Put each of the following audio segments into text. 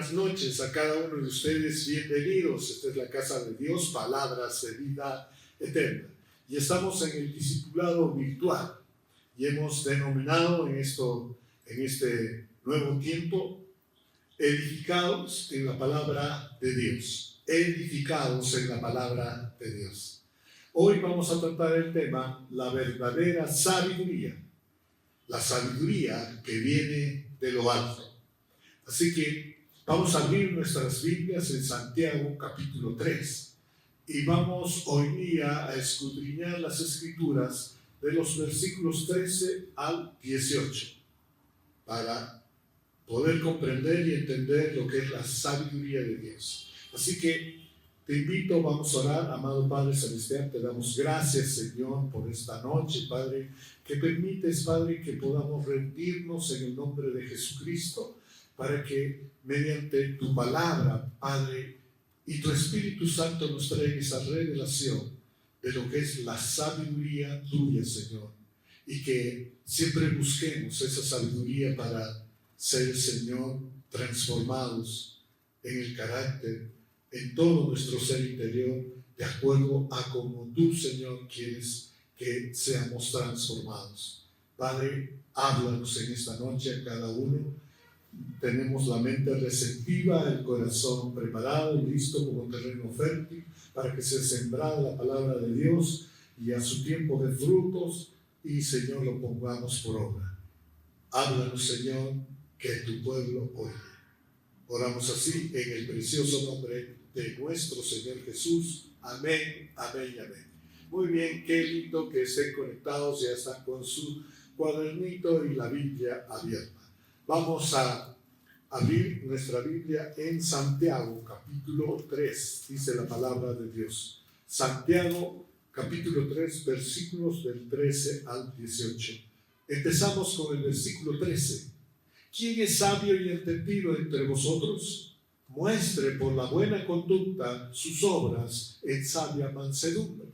buenas noches a cada uno de ustedes. Bienvenidos. Esta es la casa de Dios, palabras de vida eterna. Y estamos en el discipulado virtual. Y hemos denominado en este nuevo tiempo, edificados en la palabra de Dios. Edificados en la palabra de Dios. Hoy vamos a tratar el tema, la verdadera sabiduría. La sabiduría que viene de lo alto. Así que vamos a abrir nuestras Biblias en Santiago capítulo 3 y vamos hoy día a escudriñar las Escrituras de los versículos 13 al 18 para poder comprender y entender lo que es la sabiduría de Dios. Así que te invito, vamos a orar. Amado Padre Celestial, te damos gracias, Señor, por esta noche, Padre, que permites, Padre, que podamos rendirnos en el nombre de Jesucristo, para que mediante tu palabra, Padre, y tu Espíritu Santo nos traiga esa revelación de lo que es la sabiduría tuya, Señor, y que siempre busquemos esa sabiduría para ser, Señor, transformados en el carácter, en todo nuestro ser interior, de acuerdo a como tú, Señor, quieres que seamos transformados. Padre, háblanos en esta noche a cada uno. Tenemos la mente receptiva, el corazón preparado, listo como terreno fértil para que sea sembrada la palabra de Dios y a su tiempo de frutos, y Señor, lo pongamos por obra. Háblanos, Señor, que tu pueblo oye. Oramos así en el precioso nombre de nuestro Señor Jesús. Amén, amén y amén. Muy bien, qué lindo que estén conectados, ya están con su cuadernito y la Biblia abierta. Vamos a abrir nuestra Biblia en Santiago, capítulo 3, dice la palabra de Dios. Santiago, capítulo 3, versículos del 13 al 18. Empezamos con el versículo 13. ¿Quién es sabio y entendido entre vosotros? Muestre por la buena conducta sus obras en sabia mansedumbre.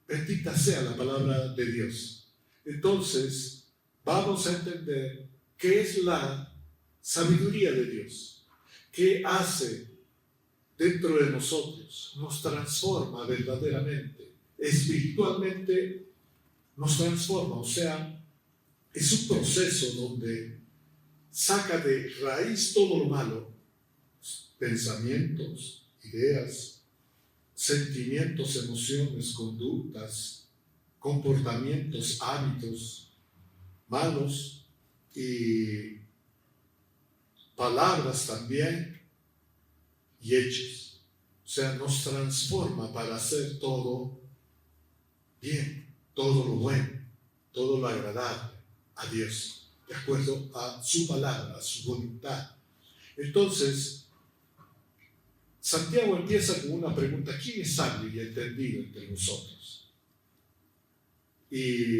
Bendita sea la palabra de Dios. Entonces, vamos a entender ¿qué es la sabiduría de Dios? ¿Qué hace dentro de nosotros? Nos transforma verdaderamente, espiritualmente nos transforma. O sea, es un proceso donde saca de raíz todo lo malo, pensamientos, ideas, sentimientos, emociones, conductas, comportamientos, hábitos malos, y palabras también y hechos. O sea, nos transforma para hacer todo bien, todo lo bueno, todo lo agradable a Dios, de acuerdo a su palabra, a su voluntad. Entonces, Santiago empieza con una pregunta: ¿quién es sabio y entendido entre nosotros? Y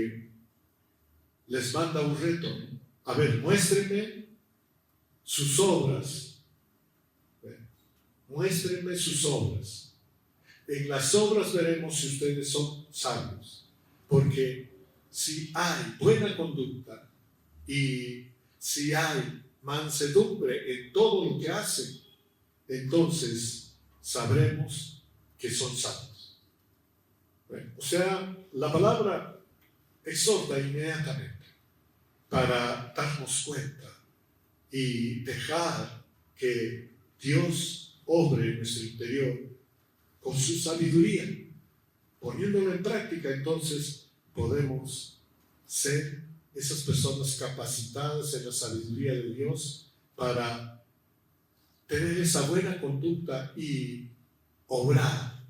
les manda un reto, ¿no? A ver, muéstrenme sus obras. Muéstrenme sus obras. En las obras veremos si ustedes son sabios. Porque si hay buena conducta y si hay mansedumbre en todo lo que hacen, entonces sabremos que son sabios. O sea, la palabra exhorta inmediatamente para darnos cuenta y dejar que Dios obre en nuestro interior con su sabiduría. Poniéndolo en práctica, entonces podemos ser esas personas capacitadas en la sabiduría de Dios para tener esa buena conducta y obrar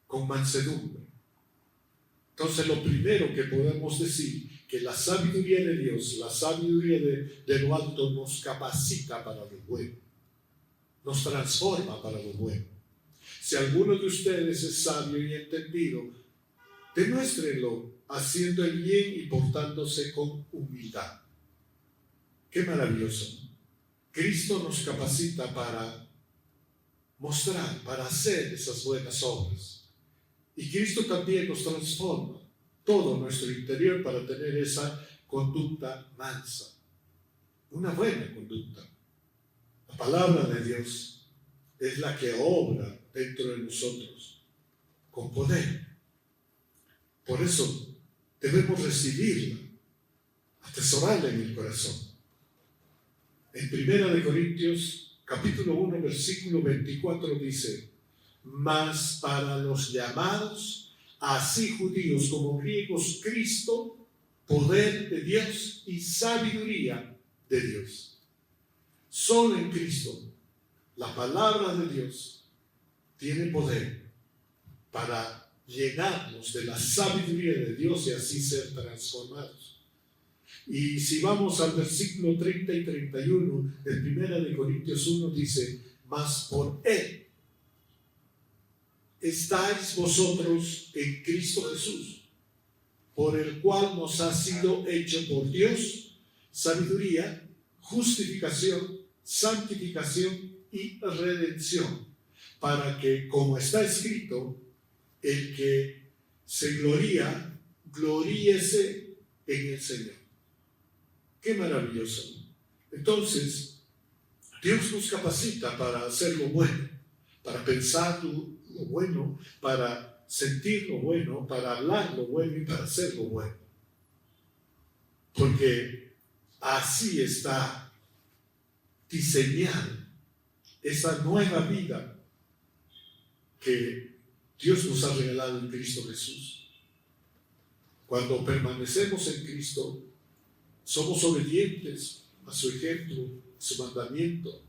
con mansedumbre. Entonces, lo primero que podemos decir, que la sabiduría de Dios, la sabiduría de lo alto nos capacita para lo bueno, nos transforma para lo bueno. Si alguno de ustedes es sabio y entendido, demuéstrenlo haciendo el bien y portándose con humildad. Qué maravilloso. Cristo nos capacita para mostrar, para hacer esas buenas obras. Y Cristo también nos transforma todo nuestro interior para tener esa conducta mansa, una buena conducta. La palabra de Dios es la que obra dentro de nosotros con poder. Por eso debemos recibirla, atesorarla en el corazón. En 1 Corintios capítulo 1 versículo 24 dice: mas para los llamados, así judíos como griegos, Cristo, poder de Dios y sabiduría de Dios. Solo en Cristo la palabra de Dios tiene poder para llenarnos de la sabiduría de Dios y así ser transformados. Y si vamos al versículo 30 y 31 de 1 Corintios 1, dice: mas por Él estáis vosotros en Cristo Jesús, por el cual nos ha sido hecho por Dios sabiduría, justificación, santificación y redención, para que, como está escrito, el que se gloría, gloríese en el Señor. ¡Qué maravilloso! Entonces, Dios nos capacita para hacer lo bueno, para pensar lo bueno, para sentir lo bueno, para hablar lo bueno y para hacer lo bueno. Porque así está diseñada esa nueva vida que Dios nos ha regalado en Cristo Jesús. Cuando permanecemos en Cristo, somos obedientes a su ejemplo, a su mandamiento,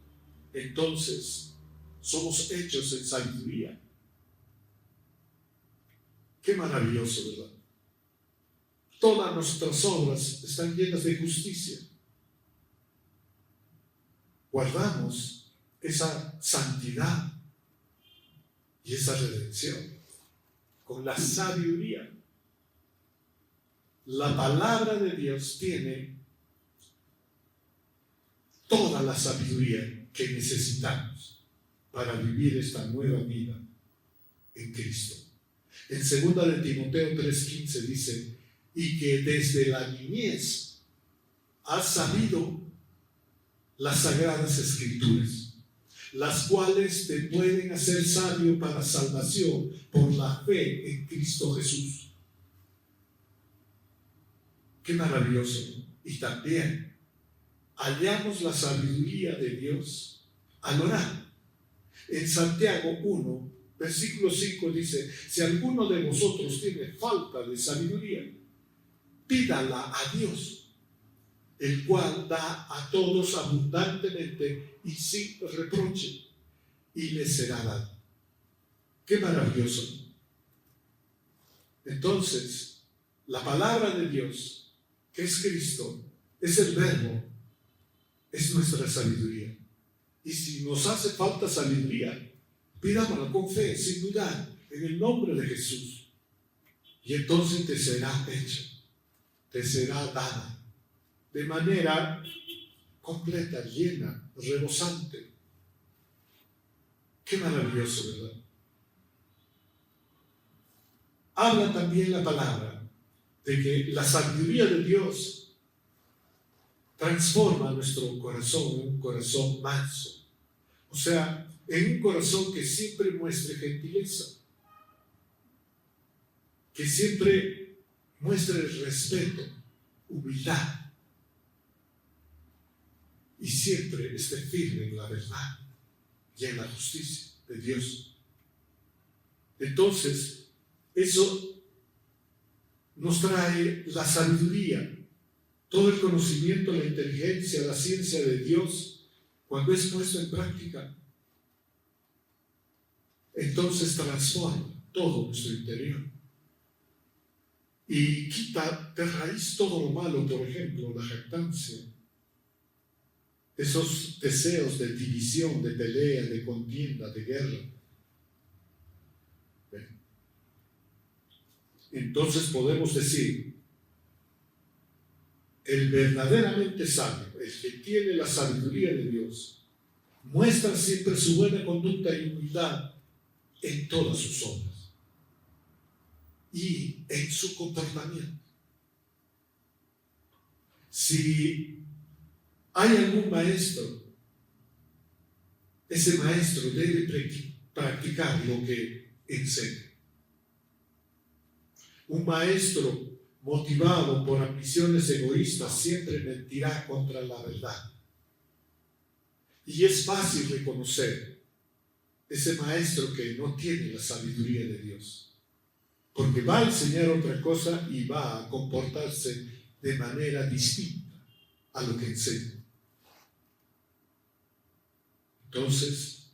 entonces somos hechos en sabiduría. Qué maravilloso, ¿verdad? Todas nuestras obras están llenas de justicia. Guardamos esa santidad y esa redención con la sabiduría. La palabra de Dios tiene toda la sabiduría que necesitamos para vivir esta nueva vida en Cristo. En 2 de Timoteo 3:15 dice: y que desde la niñez has sabido las sagradas escrituras, las cuales te pueden hacer sabio para salvación por la fe en Cristo Jesús. Qué maravilloso. Y también hallamos la sabiduría de Dios al orar. En Santiago 1, versículo 5 dice: si alguno de vosotros tiene falta de sabiduría, pídala a Dios, el cual da a todos abundantemente y sin reproche, y le será dado. Qué maravilloso. Entonces, la palabra de Dios, que es Cristo, es el Verbo, es nuestra sabiduría. Y si nos hace falta sabiduría, pidámosla con fe, sin dudar, en el nombre de Jesús. Y entonces te será hecha, te será dada, de manera completa, llena, rebosante. Qué maravilloso, ¿verdad? Habla también la palabra de que la sabiduría de Dios transforma nuestro corazón en un corazón manso. O sea, en un corazón que siempre muestre gentileza, que siempre muestre respeto, humildad, y siempre esté firme en la verdad y en la justicia de Dios. Entonces, eso nos trae la sabiduría, todo el conocimiento, la inteligencia, la ciencia de Dios. Cuando es puesto en práctica, entonces transforma todo nuestro interior y quita de raíz todo lo malo. Por ejemplo, la jactancia, esos deseos de división, de pelea, de contienda, de guerra. Entonces podemos decir: el verdaderamente sabio, el que tiene la sabiduría de Dios, muestra siempre su buena conducta y humildad en todas sus obras y en su comportamiento. Si hay algún maestro ese maestro debe practicar lo que enseña. Un maestro motivado por ambiciones egoístas siempre mentirá contra la verdad. Y es fácil reconocer ese maestro que no tiene la sabiduría de Dios, porque va a enseñar otra cosa y va a comportarse de manera distinta a lo que enseña. Entonces,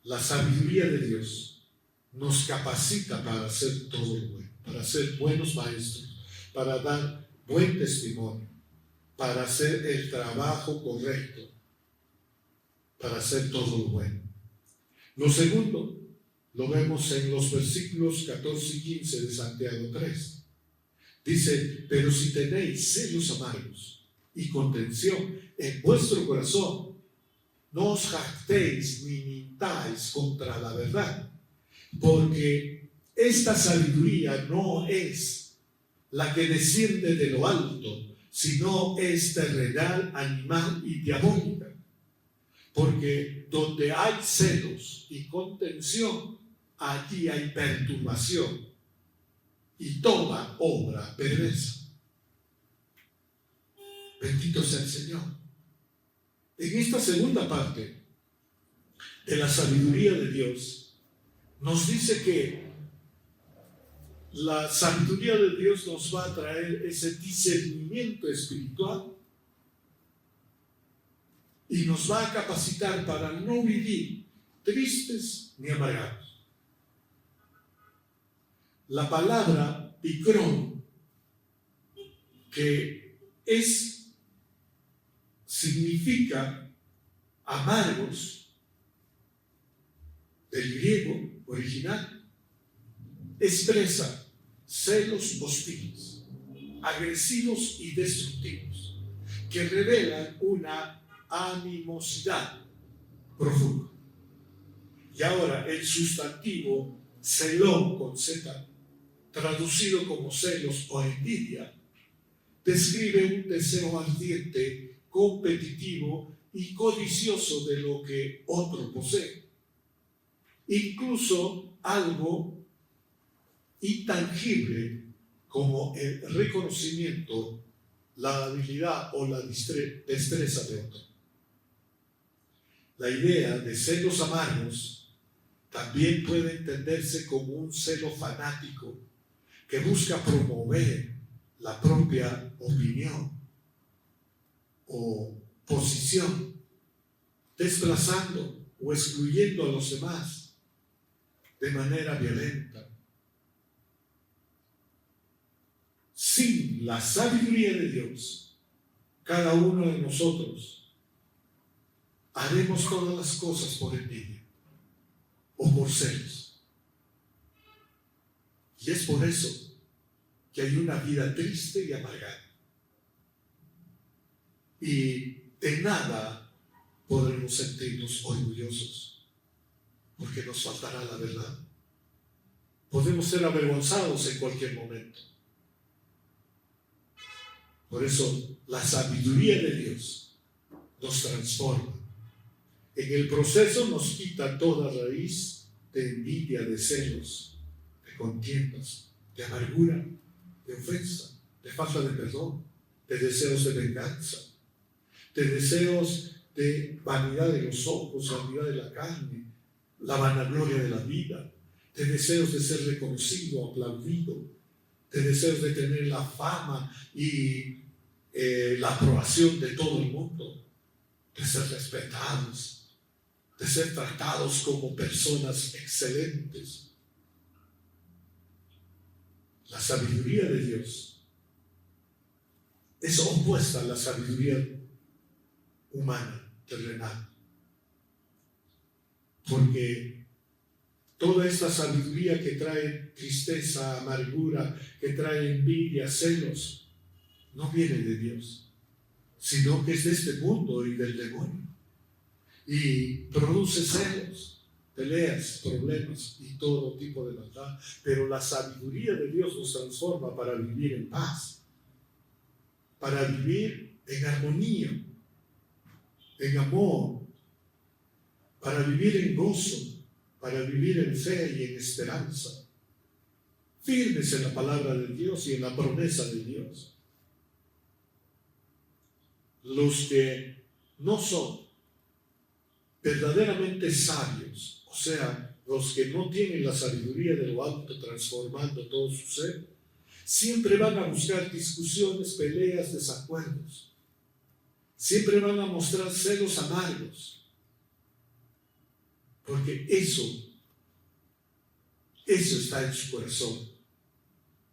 la sabiduría de Dios nos capacita para hacer todo lo bueno, para ser buenos maestros, para dar buen testimonio, para hacer el trabajo correcto, para hacer todo lo bueno. Lo segundo lo vemos en los versículos 14 y 15 de Santiago 3. Dice: pero si tenéis celos amargos y contención en vuestro corazón, no os jactéis ni mintáis contra la verdad, porque esta sabiduría no es la que desciende de lo alto, sino es terrenal, animal y diabólica. Porque donde hay celos y contención, allí hay perturbación y toda obra perversa. Bendito sea el Señor. En esta segunda parte de la sabiduría de Dios, nos dice que la sabiduría de Dios nos va a traer ese discernimiento espiritual y nos va a capacitar para no vivir tristes ni amargados. La palabra picrón, que significa amargos, del griego original, expresa celos hostiles, agresivos y destructivos, que revelan una animosidad profunda. Y ahora el sustantivo celón con Z, traducido como celos o envidia, describe un deseo ardiente, competitivo y codicioso de lo que otro posee. Incluso algo intangible como el reconocimiento, la habilidad o la destreza de otro. La idea de celos amargos también puede entenderse como un celo fanático que busca promover la propia opinión o posición, desplazando o excluyendo a los demás de manera violenta. Sin la sabiduría de Dios, cada uno de nosotros haremos todas las cosas por envidia o por celos. Y es por eso que hay una vida triste y amargada. Y de nada podremos sentirnos orgullosos, porque nos faltará la verdad. Podemos ser avergonzados en cualquier momento. Por eso la sabiduría de Dios nos transforma. En el proceso nos quita toda raíz de envidia, de celos, de contiendas, de amargura, de ofensa, de falta de perdón, de deseos de venganza, de deseos de vanidad de los ojos, vanidad de la carne, la vanagloria de la vida, de deseos de ser reconocido, aplaudido, de deseos de tener la fama y la aprobación de todo el mundo, de ser respetados, de ser tratados como personas excelentes. La sabiduría de Dios es opuesta a la sabiduría humana, terrenal. Porque toda esta sabiduría que trae tristeza, amargura, que trae envidia, celos, no viene de Dios, sino que es de este mundo y del demonio. Y produce celos, peleas, problemas y todo tipo de maldad. Pero la sabiduría de Dios nos transforma para vivir en paz, para vivir en armonía, en amor, para vivir en gozo, para vivir en fe y en esperanza, firmes en la palabra de Dios y en la promesa de Dios. Los que no son verdaderamente sabios, o sea, los que no tienen la sabiduría de lo alto transformando todo su ser, siempre van a buscar discusiones, peleas, desacuerdos. Siempre van a mostrar celos amargos. Porque eso está en su corazón.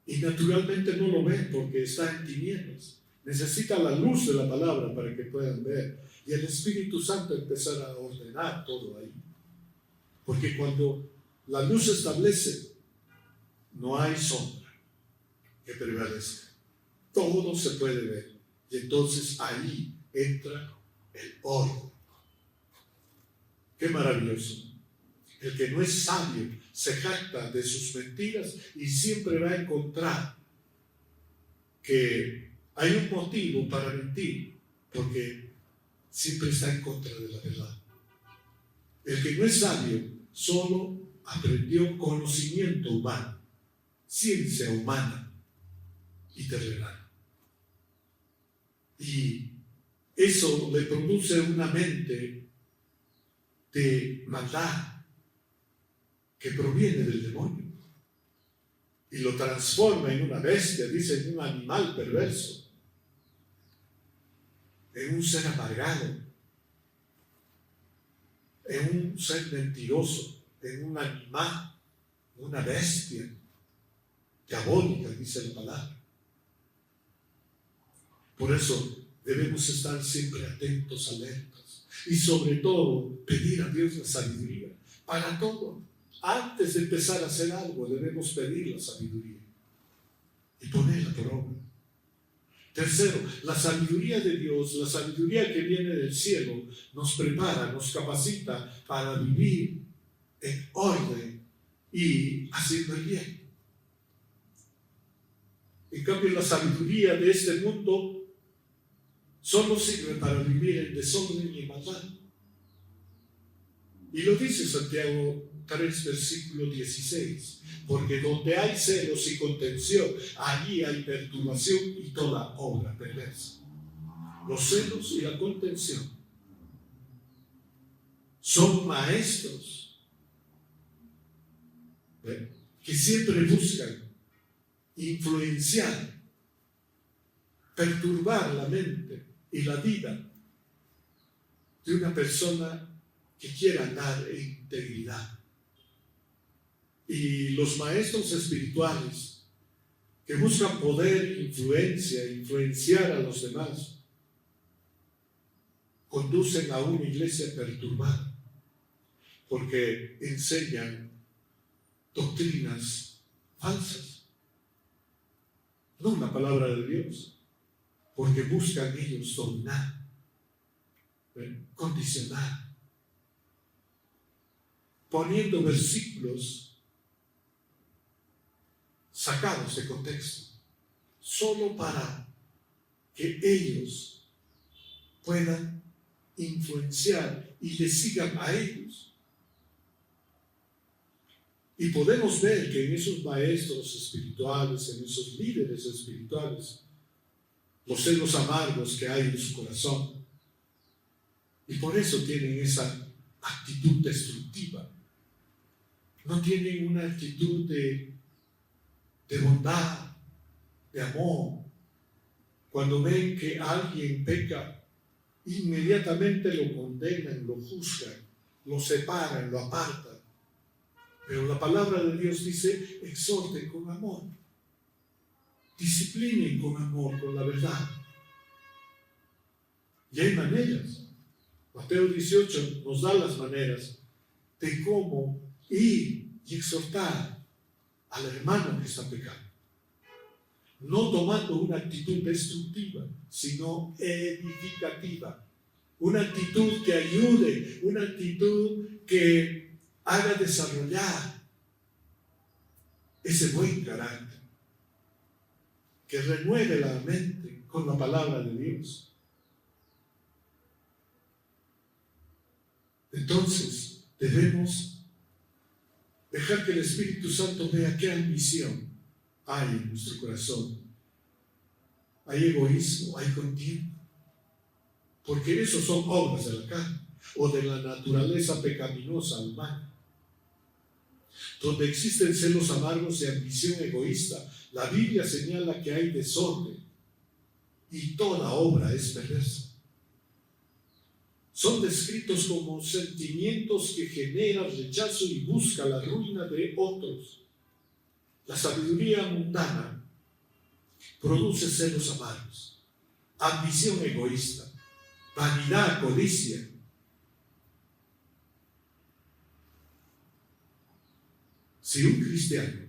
Y naturalmente no lo ven porque está en tinieblas. Necesita la luz de la palabra para que puedan ver. Y el Espíritu Santo empezar a ordenar todo ahí. Porque cuando la luz se establece, no hay sombra que prevalezca. Todo se puede ver. Y entonces ahí entra el orden. Qué maravilloso. El que no es sabio se jacta de sus mentiras y siempre va a encontrar que hay un motivo para mentir, porque siempre está en contra de la verdad. El que no es sabio solo aprendió conocimiento humano, ciencia humana y terrenal. Y eso le produce una mente de maldad que proviene del demonio y lo transforma en una bestia, dice, en un animal perverso, en un ser amargado, en un ser mentiroso, en un animal, una bestia diabólica, dice la palabra. Por eso debemos estar siempre atentos, alertas y sobre todo pedir a Dios la sabiduría para todo. Antes de empezar a hacer algo debemos pedir la sabiduría y ponerla por obra. Tercero, la sabiduría de Dios, la sabiduría que viene del cielo, nos prepara, nos capacita para vivir en orden y haciendo el bien. En cambio, la sabiduría de este mundo solo sirve para vivir en desorden y en maldad. Y lo dice Santiago 3, versículo 16, porque donde hay celos y contención, allí hay perturbación y toda obra perversa. Los celos y la contención son maestros que siempre buscan influenciar, perturbar la mente y la vida de una persona que quiera andar en integridad. Y los maestros espirituales que buscan poder, influenciar a los demás, conducen a una iglesia perturbada, porque enseñan doctrinas falsas, no la palabra de Dios, porque buscan ellos dominar, condicionar, poniendo versículos sacados de contexto, solo para que ellos puedan influenciar y les sigan a ellos. Y podemos ver que en esos maestros espirituales, en esos líderes espirituales, los celos amargos que hay en su corazón, y por eso tienen esa actitud destructiva. No tienen una actitud de bondad, de amor. Cuando ven que alguien peca, inmediatamente lo condenan, lo juzgan, lo separan, lo apartan. Pero la palabra de Dios dice, exhorten con amor, disciplinen con amor, con la verdad. Y hay maneras. Mateo 18 nos da las maneras de cómo ir y exhortar al hermano que está pecando. No tomando una actitud destructiva, sino edificativa. Una actitud que ayude, una actitud que haga desarrollar ese buen carácter, que renueve la mente con la palabra de Dios. Entonces, debemos dejar que el Espíritu Santo vea qué ambición hay en nuestro corazón. Hay egoísmo, hay contienda, porque esos son obras de la carne o de la naturaleza pecaminosa humana. Donde existen celos amargos y ambición egoísta, la Biblia señala que hay desorden y toda obra es perversa. Son descritos como sentimientos que generan rechazo y buscan la ruina de otros. La sabiduría mundana produce celos amargos, ambición egoísta, vanidad, codicia. Si un cristiano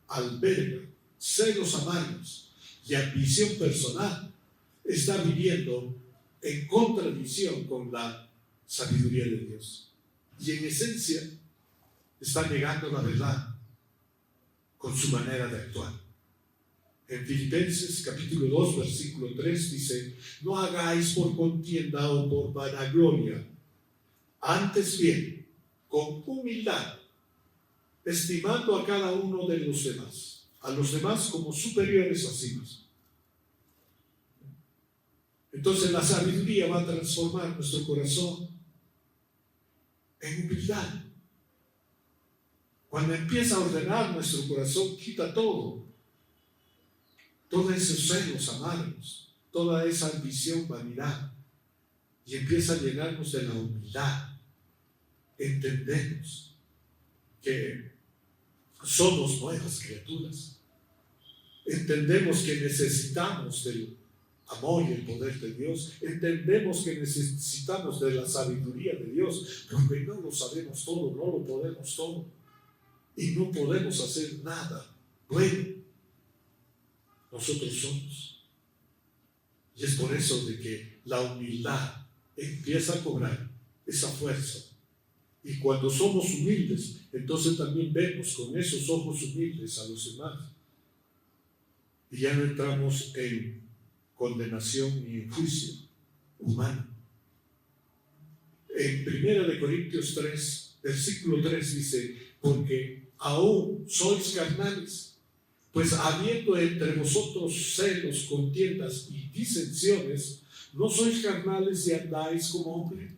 alberga celos amargos y ambición personal, está viviendo en contradicción con la sabiduría de Dios. Y en esencia está negando la verdad con su manera de actuar. En Filipenses capítulo 2, versículo 3 dice: no hagáis por contienda o por vanagloria, antes bien, con humildad, estimando a cada uno de los demás, a los demás como superiores a sí mismos. Entonces la sabiduría va a transformar nuestro corazón en humildad. Cuando empieza a ordenar nuestro corazón, quita todo, todos esos celos amargos, toda esa ambición, vanidad, y empieza a llenarnos de la humildad. Entendemos que somos nuevas criaturas. Entendemos que necesitamos del amor y el poder de Dios. Entendemos que necesitamos de la sabiduría de Dios, porque no lo sabemos todo, no lo podemos todo, y no podemos hacer nada bueno. Nosotros somos. Y es por eso de que la humildad empieza a cobrar esa fuerza. Y cuando somos humildes, entonces también vemos con esos ojos humildes a los demás. Y ya no entramos en condenación ni en juicio humano. En 1 Corintios 3, versículo 3 dice: porque aún sois carnales, pues habiendo entre vosotros celos, contiendas y disensiones, no sois carnales y andáis como hombres.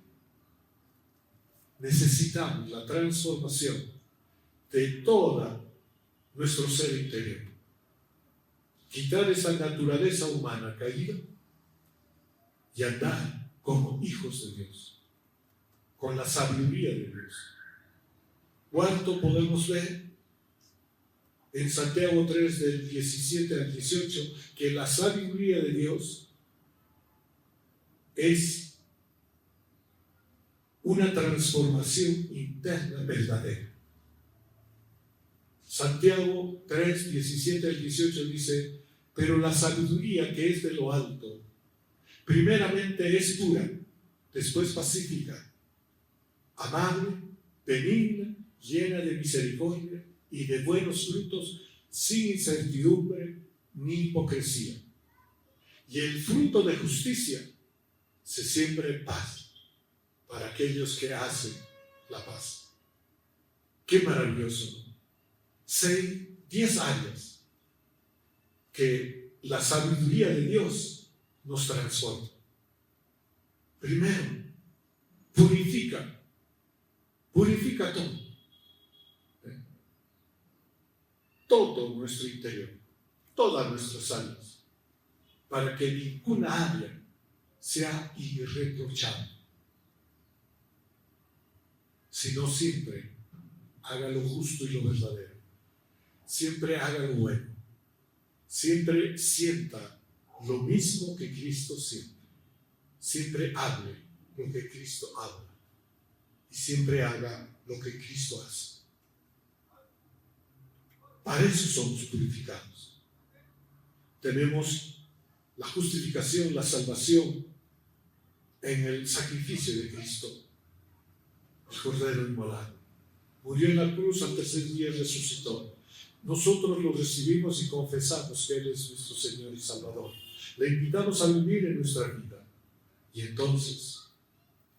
Necesitamos la transformación de toda nuestro ser interior. Quitar esa naturaleza humana caída y andar como hijos de Dios, con la sabiduría de Dios. ¿Cuánto podemos ver en Santiago 3, del 17 al 18, que la sabiduría de Dios es una transformación interna verdadera? Santiago 3, 17 al 18 dice: pero la sabiduría que es de lo alto, primeramente es pura, después pacífica, amable, benigna, llena de misericordia y de buenos frutos, sin incertidumbre ni hipocresía. Y el fruto de justicia se siembra en paz para aquellos que hacen la paz. Qué maravilloso. 10 áreas que la sabiduría de Dios nos transforma. Primero, purifica todo nuestro interior, todas nuestras almas, para que ninguna área sea irreprochable, sino siempre haga lo justo y lo verdadero, siempre haga lo bueno, siempre sienta lo mismo que Cristo siente, siempre hable lo que Cristo habla y siempre haga lo que Cristo hace. Para eso somos purificados. Tenemos la justificación, la salvación en el sacrificio de Cristo, el Cordero inmolado. Murió en la cruz, al tercer día resucitó. Nosotros lo recibimos y confesamos que Él es nuestro Señor y Salvador. Le invitamos a vivir en nuestra vida y entonces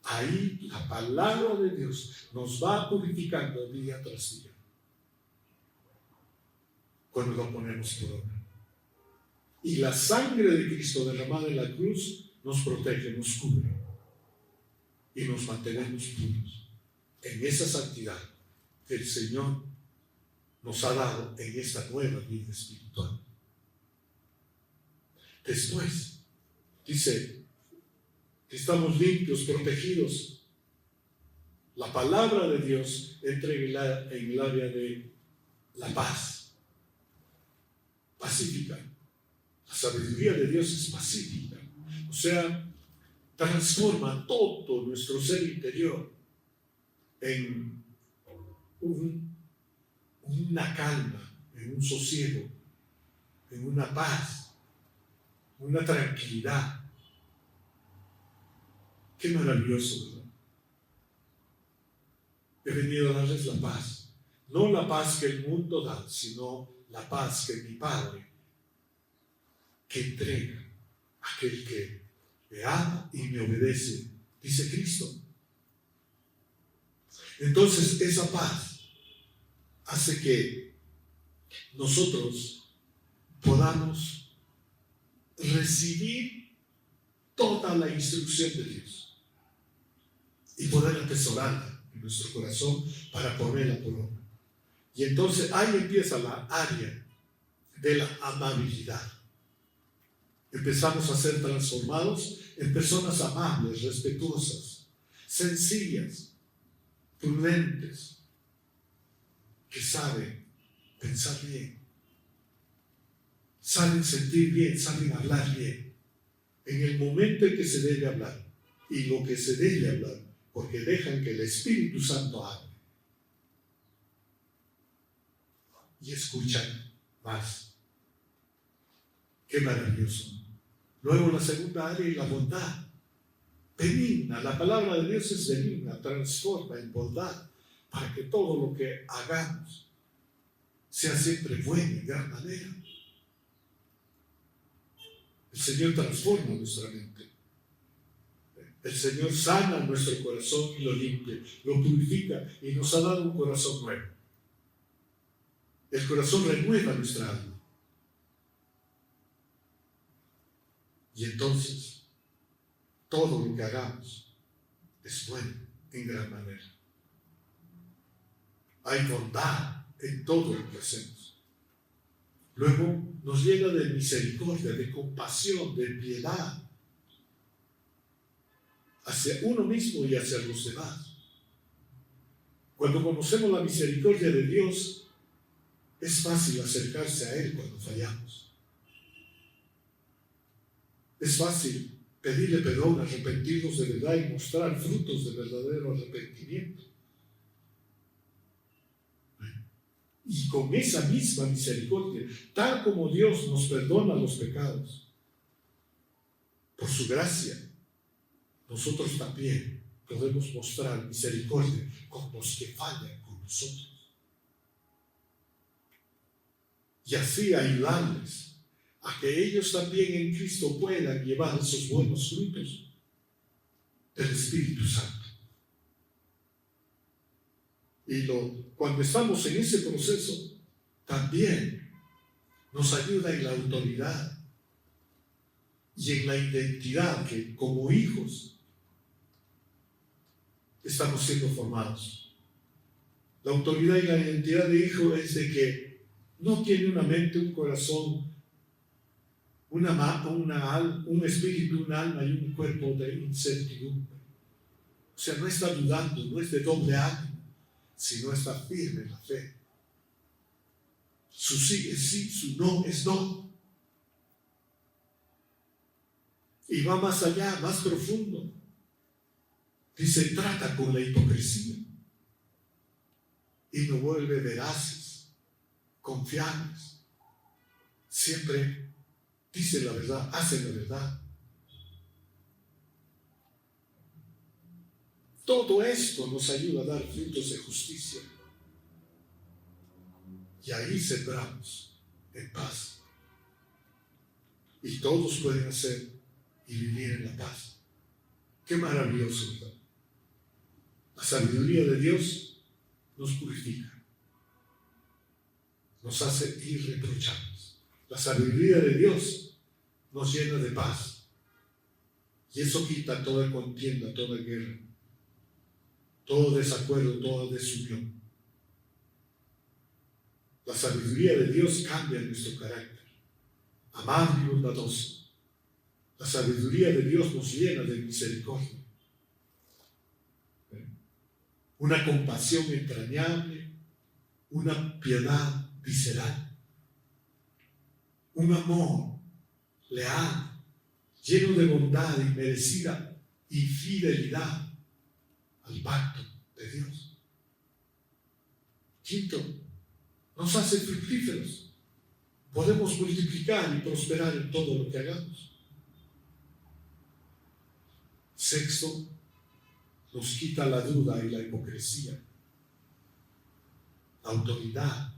Ahí la palabra de Dios nos va purificando día tras día, cuando lo ponemos por obra. Y la sangre de Cristo derramada en la cruz nos protege, nos cubre y nos mantenemos puros en esa santidad que el Señor nos ha dado en esta nueva vida espiritual. Después dice que estamos limpios, protegidos. La palabra de Dios entra en el área de la paz, pacífica. La sabiduría de Dios es pacífica, o sea, transforma todo nuestro ser interior en una calma, en un sosiego, en una paz, una tranquilidad. Qué maravilloso, ¿verdad? He venido a darles la paz, no la paz que el mundo da, sino la paz que mi Padre, que entrega a aquel que me ama y me obedece, dice Cristo. Entonces esa paz hace que nosotros podamos recibir toda la instrucción de Dios y poder atesorarla en nuestro corazón para ponerla por obra. Y entonces ahí empieza la área de la amabilidad. Empezamos a ser transformados en personas amables, respetuosas, sencillas, prudentes, que saben pensar bien, saben sentir bien, saben hablar bien, en el momento en que se debe hablar y lo que se debe hablar, porque dejan que el Espíritu Santo hable y escuchan más. Qué maravilloso. Luego la segunda área es la bondad. Benigna, la palabra de Dios es benigna, transforma en bondad para que todo lo que hagamos sea siempre bueno en gran manera. El Señor transforma nuestra mente. El Señor sana nuestro corazón y lo limpia, lo purifica y nos ha dado un corazón nuevo. El corazón renueva nuestra alma. Y entonces, todo lo que hagamos es bueno en gran manera. Hay bondad en todo lo que hacemos. Luego nos llega de misericordia, de compasión, de piedad hacia uno mismo y hacia los demás. Cuando conocemos la misericordia de Dios, es fácil acercarse a Él cuando fallamos. Es fácil pedirle perdón, arrepentirnos de verdad y mostrar frutos de verdadero arrepentimiento. Y con esa misma misericordia, tal como Dios nos perdona los pecados, por su gracia, nosotros también podemos mostrar misericordia con los que fallan con nosotros. Y así ayudarles a que ellos también en Cristo puedan llevar esos buenos frutos del Espíritu Santo. Y cuando estamos en ese proceso, también nos ayuda en la autoridad y en la identidad que como hijos estamos siendo formados. La autoridad y la identidad de hijo es de que no tiene una mente, un corazón, un espíritu, un alma y un cuerpo de incertidumbre. O sea, no está dudando, no es de doble ánimo, sino está firme en la fe. Su sí es sí, su no es no. Y va más allá, más profundo. Dice, trata con la hipocresía y nos vuelve veraces, confiables. Siempre dice la verdad, hace la verdad. Todo esto nos ayuda a dar frutos de justicia. Y ahí sembramos en paz. Y todos pueden hacer y vivir en la paz. Qué maravilloso, ¿verdad? La sabiduría de Dios nos purifica, nos hace irreprochables. La sabiduría de Dios nos llena de paz. Y eso quita toda contienda, toda guerra, todo desacuerdo, toda desunión. La sabiduría de Dios cambia nuestro carácter, amable y bondadoso. La sabiduría de Dios nos llena de misericordia, una compasión entrañable, una piedad visceral, un amor leal, lleno de bondad inmerecida y fidelidad al pacto de Dios. Quinto, nos hace fructíferos. Podemos multiplicar y prosperar en todo lo que hagamos. Sexto, nos quita la duda y la hipocresía, la autoridad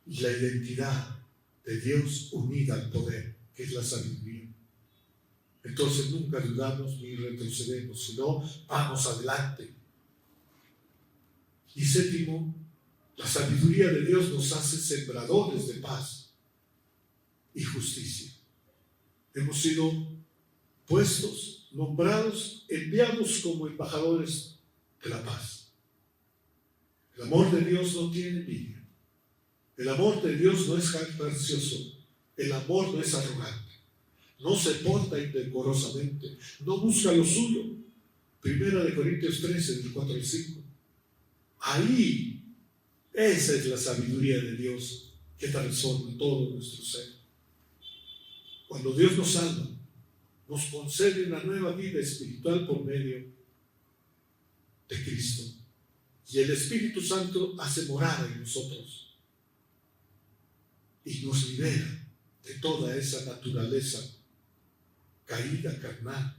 y la identidad de Dios unida al poder, que es la sabiduría. Entonces nunca dudamos ni retrocedemos, sino vamos adelante. Y séptimo, la sabiduría de Dios nos hace sembradores de paz y justicia. Hemos sido puestos, nombrados, enviados como embajadores de la paz. El amor de Dios no tiene envidia. El amor de Dios no es jactancioso. El amor no es arrogante. No se porta indecorosamente. No busca lo suyo. 1 Corintios 13, del 4 al 5. Ahí, esa es la sabiduría de Dios que transforma todo nuestro ser. Cuando Dios nos salva, nos concede una nueva vida espiritual por medio de Cristo. Y el Espíritu Santo hace morada en nosotros y nos libera de toda esa naturaleza caída, carnal,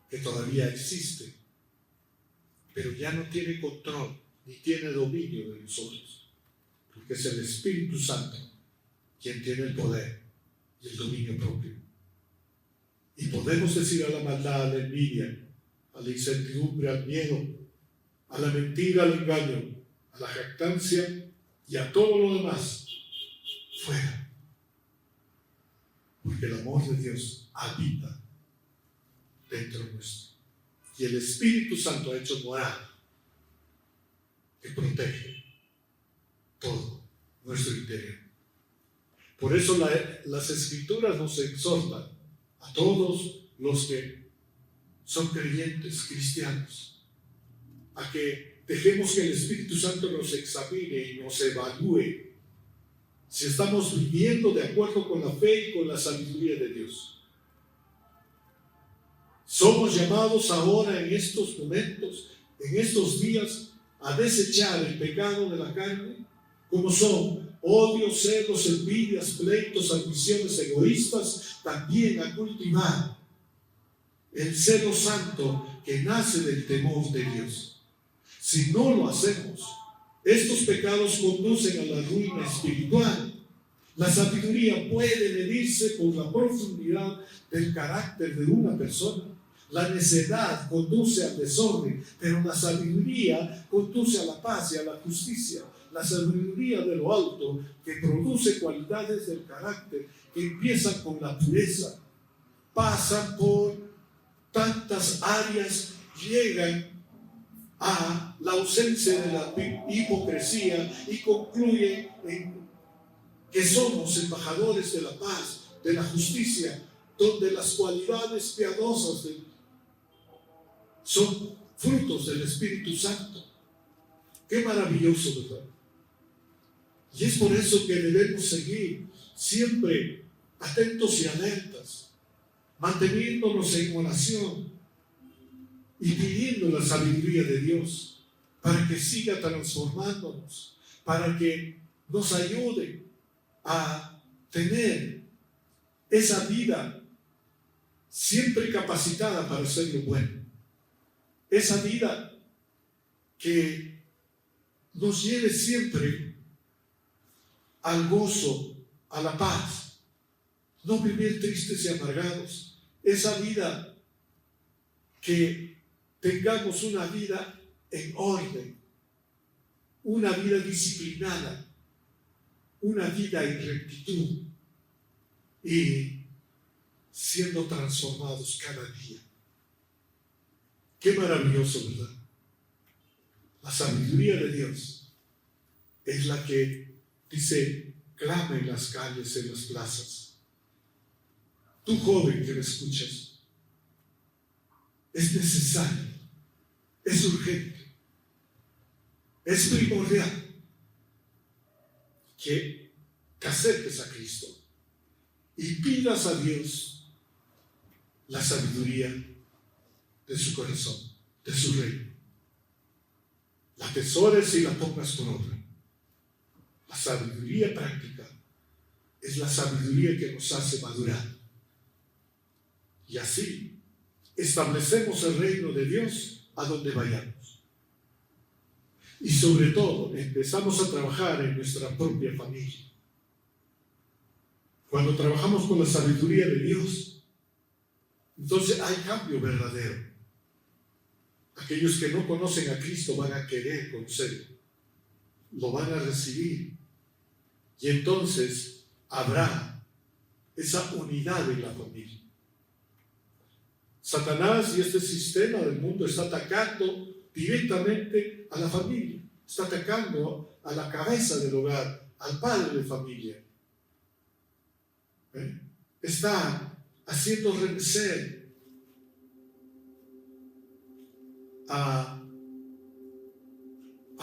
que todavía existe, pero ya no tiene control ni tiene dominio de nosotros, porque es el Espíritu Santo quien tiene el poder y el dominio propio. Y podemos decir a la maldad, a la envidia, a la incertidumbre, al miedo, a la mentira, al engaño, a la jactancia y a todo lo demás, fuera. Porque el amor de Dios habita dentro nuestro. Y el Espíritu Santo ha hecho morada que protege todo nuestro interior. Por eso las Escrituras nos exhortan a todos los que son creyentes, cristianos, a que dejemos que el Espíritu Santo nos examine y nos evalúe si estamos viviendo de acuerdo con la fe y con la sabiduría de Dios. Somos llamados ahora en estos momentos, en estos días, a desechar el pecado de la carne, como son odios, celos, envidias, pleitos, ambiciones egoístas, también a cultivar el celo santo que nace del temor de Dios. Si no lo hacemos, estos pecados conducen a la ruina espiritual. La sabiduría puede medirse por la profundidad del carácter de una persona. La necedad conduce al desorden, pero la sabiduría conduce a la paz y a la justicia. La sabiduría de lo alto, que produce cualidades del carácter que empiezan con la pureza, pasan por tantas áreas, llegan a la ausencia de la hipocresía y concluyen en que somos embajadores de la paz, de la justicia, donde las cualidades piadosas son frutos del Espíritu Santo. Qué maravilloso, ¿verdad? Y es por eso que debemos seguir siempre atentos y alertas, manteniéndonos en oración y pidiendo la sabiduría de Dios para que siga transformándonos, para que nos ayude a tener esa vida siempre capacitada para hacer lo bueno, esa vida que nos lleve siempre al gozo, a la paz, no vivir tristes y amargados, esa vida que tengamos una vida en orden, una vida disciplinada, una vida en rectitud y siendo transformados cada día. Qué maravilloso, ¿verdad? La sabiduría de Dios es la que dice, clama en las calles, en las plazas. Tú, joven que me escuchas, es necesario, es urgente, es primordial que te acerques a Cristo y pidas a Dios la sabiduría de su corazón, de su reino. La atesores y la pongas por obra. La sabiduría práctica es la sabiduría que nos hace madurar. Y así establecemos el reino de Dios a donde vayamos. Y sobre todo empezamos a trabajar en nuestra propia familia. Cuando trabajamos con la sabiduría de Dios, entonces hay cambio verdadero. Aquellos que no conocen a Cristo van a querer conocerlo, lo van a recibir, y entonces habrá esa unidad en la familia. Satanás y este sistema del mundo está atacando directamente a la familia, está atacando a la cabeza del hogar, al padre de familia. Está haciendo remecer a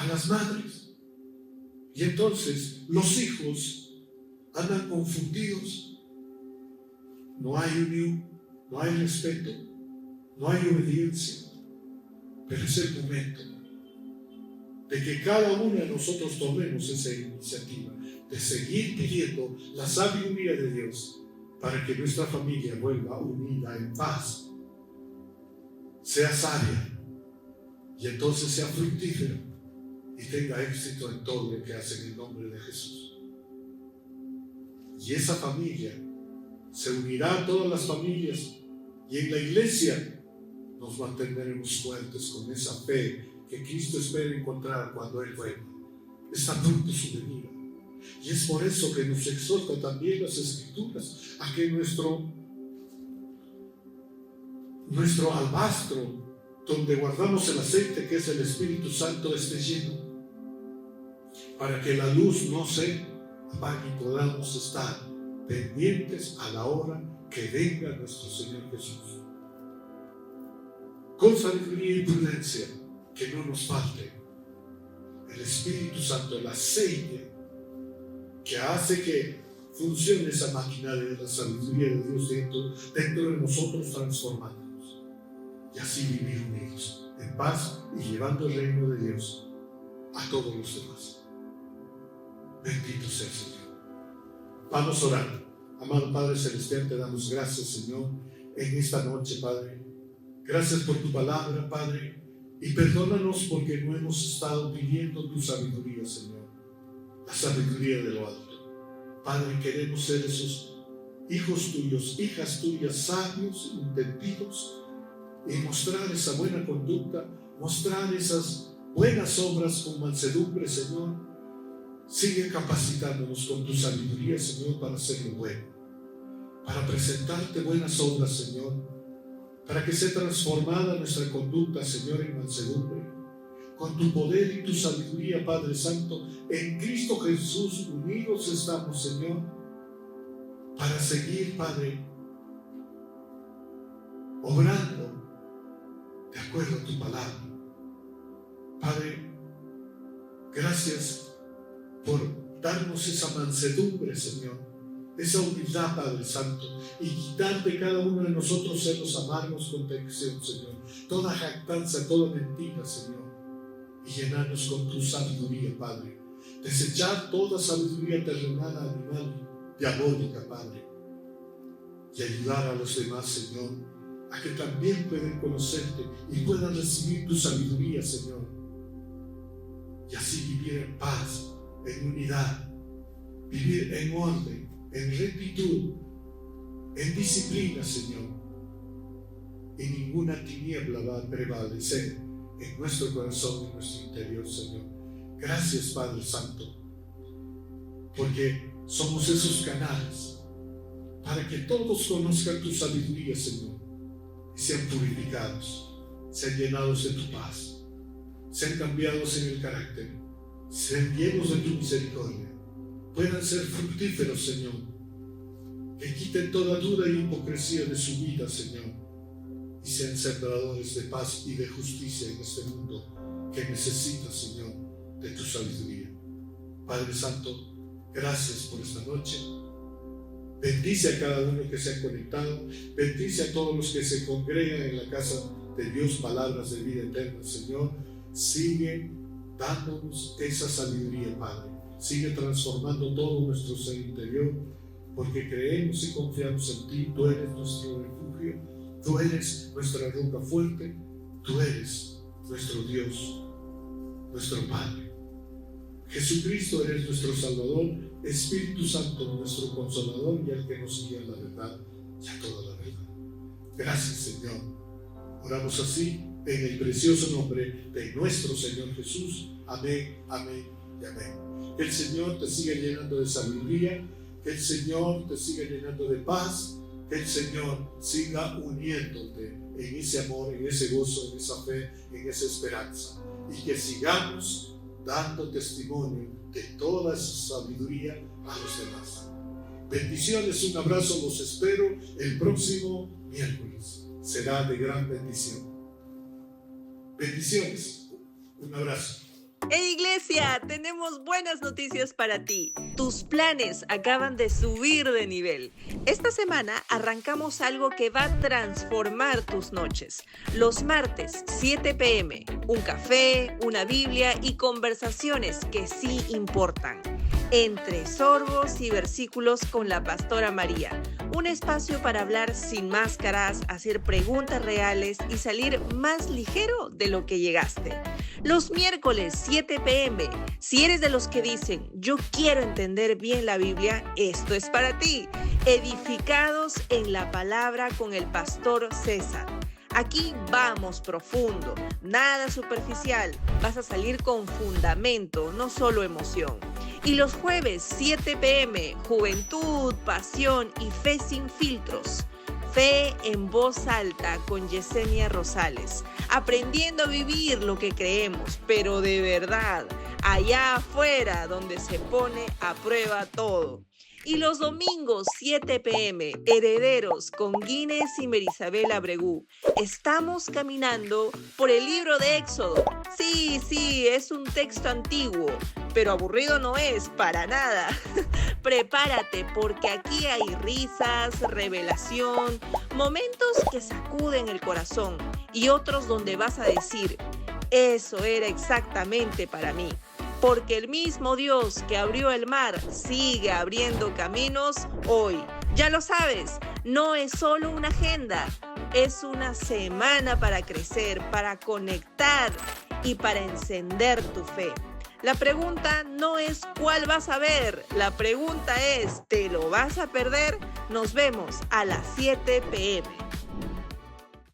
las madres, y entonces los hijos andan confundidos. No hay unión, no hay respeto, no hay obediencia. Pero es el momento de que cada uno de nosotros tomemos esa iniciativa de seguir pidiendo la sabiduría de Dios para que nuestra familia vuelva unida en paz, sea sabia y entonces sea fructífera y tenga éxito en todo lo que hace en el nombre de Jesús. Y esa familia se unirá a todas las familias, y en la iglesia nos mantendremos fuertes con esa fe que Cristo espera encontrar cuando Él vuelva. Está pronto su venida. Y es por eso que nos exhorta también las Escrituras a que nuestro alabastro, donde guardamos el aceite, que es el Espíritu Santo, esté lleno, para que la luz no se apague y podamos estar pendientes a la hora que venga nuestro Señor Jesús. Con sabiduría y prudencia, que no nos falte el Espíritu Santo, el aceite que hace que funcione esa maquinaria de la sabiduría de Dios dentro de nosotros, transformándonos, y así vivir unidos en paz y llevando el reino de Dios a todos los demás. Bendito sea el Señor. Vamos a orar. Amado Padre Celestial, te damos gracias, Señor, en esta noche, Padre. Gracias por tu palabra, Padre, y perdónanos porque no hemos estado pidiendo tu sabiduría, Señor, la sabiduría de lo alto. Padre, queremos ser esos hijos tuyos, hijas tuyas, sabios, entendidos, y mostrar esa buena conducta, mostrar esas buenas obras con mansedumbre, Señor. Sigue capacitándonos con tu sabiduría, Señor, para hacer lo bueno, para presentarte buenas obras, Señor, para que sea transformada nuestra conducta, Señor, en mansedumbre, con tu poder y tu sabiduría, Padre Santo. En Cristo Jesús unidos estamos, Señor, para seguir, Padre, obrando de acuerdo a tu palabra. Padre, gracias por darnos esa mansedumbre, Señor, esa humildad, Padre Santo, y quitar de cada uno de nosotros celos amargos, contención, Señor, toda jactancia, toda mentira, Señor, y llenarnos con tu sabiduría, Padre. Desechar toda sabiduría terrenal, animal, diabólica, Padre, y ayudar a los demás, Señor, a que también puedan conocerte y puedan recibir tu sabiduría, Señor, y así vivir en paz, en unidad, vivir en orden, en rectitud, en disciplina, Señor, y ninguna tiniebla va a prevalecer en nuestro corazón y en nuestro interior, Señor. Gracias, Padre Santo, porque somos esos canales para que todos conozcan tu sabiduría, Señor, y sean purificados, sean llenados de tu paz, sean cambiados en el carácter, sean llenos de tu misericordia, puedan ser fructíferos, Señor, que quiten toda duda y hipocresía de su vida, Señor, y sean sembradores de paz y de justicia en este mundo que necesita, Señor, de tu sabiduría. Padre Santo, gracias por esta noche. Bendice a cada uno que se ha conectado, bendice a todos los que se congregan en la casa de Dios, palabras de vida eterna, Señor. Sigue dándonos esa sabiduría, Padre. Sigue transformando todo nuestro ser interior, porque creemos y confiamos en ti. Tú eres nuestro refugio, tú eres nuestra roca fuerte, tú eres nuestro Dios, nuestro Padre. Jesucristo eres nuestro Salvador, Espíritu Santo nuestro Consolador y el que nos guía a la verdad y a toda la verdad. Gracias, Señor. Oramos así en el precioso nombre de nuestro Señor Jesús. Amén, amén y amén. Que el Señor te siga llenando de sabiduría, que el Señor te siga llenando de paz, que el Señor siga uniéndote en ese amor, en ese gozo, en esa fe, en esa esperanza, y que sigamos dando testimonio de toda esa sabiduría a los demás. Bendiciones, un abrazo, los espero el próximo miércoles. Será de gran bendición. Bendiciones, un abrazo. ¡Hey, iglesia! Tenemos buenas noticias para ti. Tus planes acaban de subir de nivel. Esta semana arrancamos algo que va a transformar tus noches. Los martes, 7 p.m. Un café, una Biblia y conversaciones que sí importan. Entre sorbos y versículos con la pastora María. Un espacio para hablar sin máscaras, hacer preguntas reales y salir más ligero de lo que llegaste. Los miércoles 7 p.m. Si eres de los que dicen, yo quiero entender bien la Biblia, esto es para ti. Edificados en la palabra con el pastor César. Aquí vamos profundo, nada superficial. Vas a salir con fundamento, no solo emoción. Y los jueves 7 p.m. Juventud, pasión y fe sin filtros. Fe en voz alta con Yesenia Rosales. Aprendiendo a vivir lo que creemos, pero de verdad, allá afuera donde se pone a prueba todo. Y los domingos 7 p.m. Herederos con Guinness y Merisabel Abregú. Estamos caminando por el libro de Éxodo. Sí, es un texto antiguo, pero aburrido no es para nada. Prepárate porque aquí hay risas, revelación, momentos que sacuden el corazón y otros donde vas a decir, eso era exactamente para mí. Porque el mismo Dios que abrió el mar sigue abriendo caminos hoy. Ya lo sabes, no es solo una agenda, es una semana para crecer, para conectar y para encender tu fe. La pregunta no es cuál vas a ver, la pregunta es, ¿te lo vas a perder? Nos vemos a las 7 p.m.